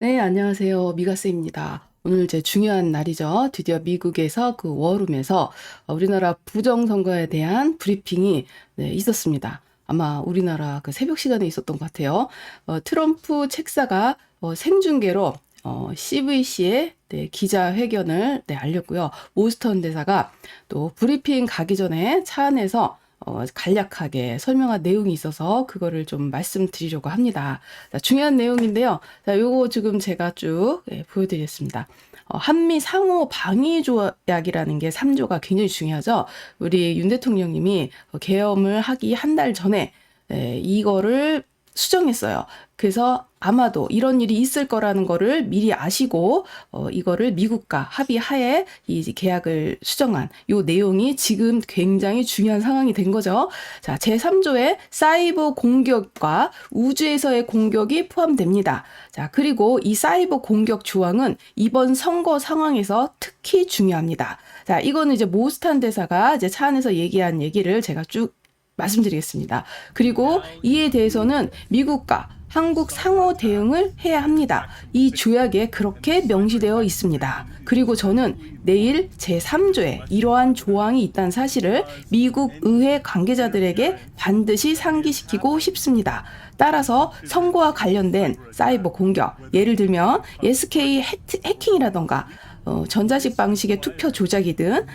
네, 안녕하세요. 미가쌤입니다. 오늘 제 중요한 날이죠. 드디어 미국에서 그 워룸에서 우리나라 부정선거에 대한 브리핑이 있었습니다. 아마 우리나라 그 새벽 시간에 있었던 것 같아요. 트럼프 책사가 생중계로 CVC의 기자회견을 알렸고요. 모스턴 대사가 또 브리핑 가기 전에 차 안에서 간략하게 설명한 내용이 있어서 그거를 좀 말씀드리려고 합니다. 자, 중요한 내용인데요. 자, 요거 지금 제가 쭉 보여드리겠습니다. 한미 상호 방위 조약이라는 게 3조가 굉장히 중요하죠. 우리 윤 대통령님이 계엄을 하기 한 달 전에 이거를 수정했어요. 그래서 아마도 이런 일이 있을 거라는 거를 미리 아시고 이거를 미국과 합의하에 이 계약을 수정한 요 내용이 지금 굉장히 중요한 상황이 된 거죠. 자, 제3조에 사이버 공격과 우주에서의 공격이 포함됩니다. 자, 그리고 이 사이버 공격 조항은 이번 선거 상황에서 특히 중요합니다. 자, 이거는 이제 모스탄 대사가 이제 차 안에서 얘기한 얘기를 제가 쭉 말씀드리겠습니다. 그리고 이에 대해서는 미국과 한국 상호 대응을 해야 합니다. 이 조약에 그렇게 명시되어 있습니다. 그리고 저는 내일 제3조에 이러한 조항이 있다는 사실을 미국 의회 관계자들에게 반드시 상기시키고 싶습니다. 따라서 선거와 관련된 사이버 공격, 예를 들면 SK 해킹이라던가 전자식 방식의 투표 조작이든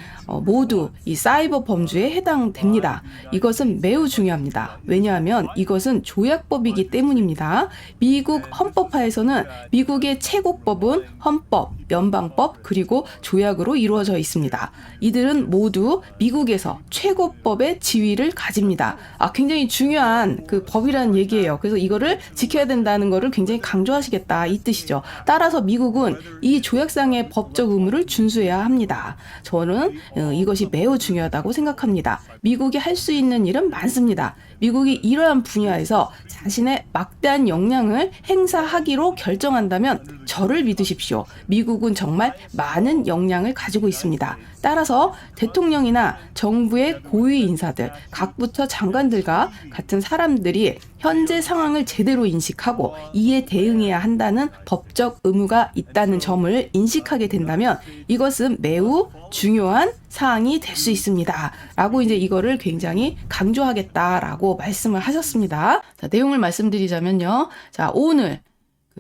모두 이 사이버 범죄에 해당됩니다. 이것은 매우 중요합니다. 왜냐하면 이것은 조약법이기 때문입니다. 미국 헌법하에서는 미국의 최고법은 헌법, 연방법, 그리고 조약으로 이루어져 있습니다. 이들은 모두 미국에서 최고법의 지위를 가집니다. 굉장히 중요한 그 법이라는 얘기예요. 그래서 이거를 지켜야 된다는 거를 굉장히 강조하시겠다 이 뜻이죠. 따라서 미국은 이 조약상의 법적 의무를 준수해야 합니다. 저는 이것이 매우 중요하다고 생각합니다. 미국이 할 수 있는 일은 많습니다. 미국이 이러한 분야에서 자신의 막대한 역량을 행사하기로 결정한다면 저를 믿으십시오. 미국은 정말 많은 역량을 가지고 있습니다. 따라서 대통령이나 정부의 고위 인사들, 각 부처 장관들과 같은 사람들이 현재 상황을 제대로 인식하고 이에 대응해야 한다는 법적 의무가 있다는 점을 인식하게 된다면 이것은 매우 중요한 사항이 될 수 있습니다. 라고 이제 이거를 굉장히 강조하겠다라고 말씀을 하셨습니다. 자, 내용을 말씀드리자면요. 자, 오늘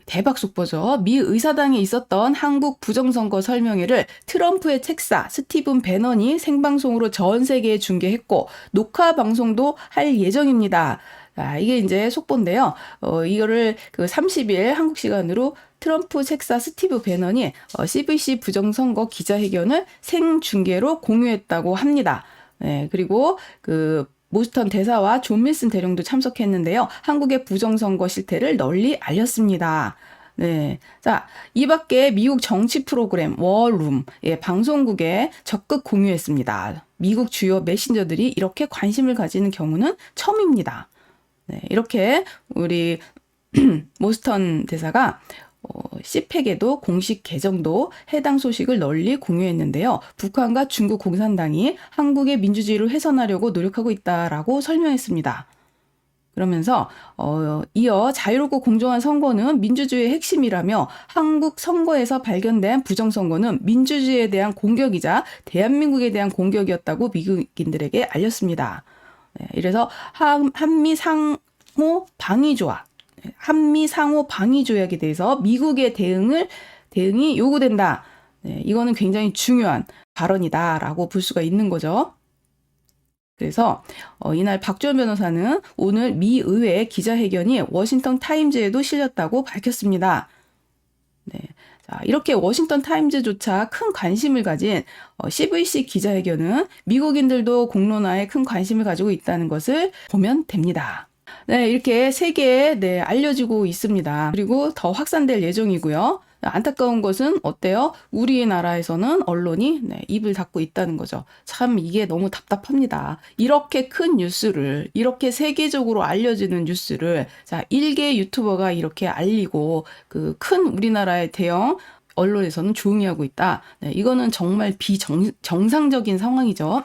대박 속보죠. 미 의사당에 있었던 한국 부정선거 설명회를 트럼프의 책사 스티븐 배넌이 생방송으로 전 세계에 중계했고 녹화 방송도 할 예정입니다. 자, 이게 이제 속보인데요. 이거를 그 30일 한국 시간으로 트럼프 책사 스티브 배넌이 CBC 부정선거 기자회견을 생중계로 공유했다고 합니다. 네, 그리고 그 모스턴 대사와 존 밀슨 대령도 참석했는데요. 한국의 부정선거 실태를 널리 알렸습니다. 네. 자, 이 밖에 미국 정치 프로그램 워룸 방송국에 적극 공유했습니다. 미국 주요 메신저들이 이렇게 관심을 가지는 경우는 처음입니다. 네, 이렇게 우리 모스턴 대사가 CPEC에도 공식 계정도 해당 소식을 널리 공유했는데요. 북한과 중국 공산당이 한국의 민주주의를 훼손하려고 노력하고 있다라고 설명했습니다. 그러면서 이어 자유롭고 공정한 선거는 민주주의의 핵심이라며 한국 선거에서 발견된 부정선거는 민주주의에 대한 공격이자 대한민국에 대한 공격이었다고 미국인들에게 알렸습니다. 네, 이래서 한미 상호 방위 조약, 한미 상호 방위 조약에 대해서 미국의 대응이 요구된다. 네, 이거는 굉장히 중요한 발언이다라고 볼 수가 있는 거죠. 그래서 이날 박지원 변호사는 오늘 미 의회 기자회견이 워싱턴 타임즈에도 실렸다고 밝혔습니다. 네. 자, 이렇게 워싱턴 타임즈조차 큰 관심을 가진 CVC 기자회견은 미국인들도 공론화에 큰 관심을 가지고 있다는 것을 보면 됩니다. 네, 이렇게 세계에 알려지고 있습니다. 그리고 더 확산될 예정이고요. 안타까운 것은 어때요? 우리나라에서는 언론이 입을 닫고 있다는 거죠. 참 이게 너무 답답합니다. 이렇게 큰 뉴스를, 이렇게 세계적으로 알려지는 뉴스를 자, 일개 유튜버가 이렇게 알리고 그 큰 우리나라의 대형 언론에서는 조용히 하고 있다. 네, 이거는 정말 비정상적인 상황이죠.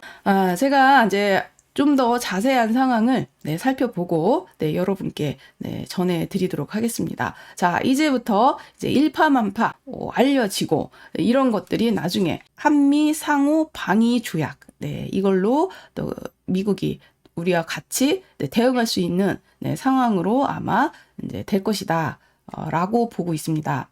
제가 이제 좀 더 자세한 상황을 네, 살펴보고 네, 여러분께 네, 전해드리도록 하겠습니다. 자, 이제부터 이제 일파만파 알려지고 네, 이런 것들이 나중에 한미 상호 방위 조약 네, 이걸로 또 미국이 우리와 같이 네, 대응할 수 있는 네, 상황으로 아마 이제 될 것이다 라고 보고 있습니다.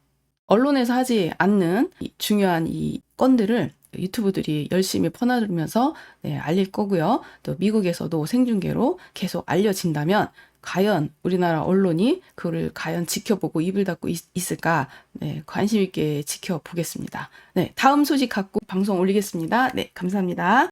언론에서 하지 않는 중요한 이 건들을 유튜브들이 열심히 퍼나르면서 네, 알릴 거고요. 또 미국에서도 생중계로 계속 알려진다면 과연 우리나라 언론이 그거를 과연 지켜보고 입을 닫고 있을까? 네, 관심 있게 지켜보겠습니다. 네, 다음 소식 갖고 방송 올리겠습니다. 네, 감사합니다.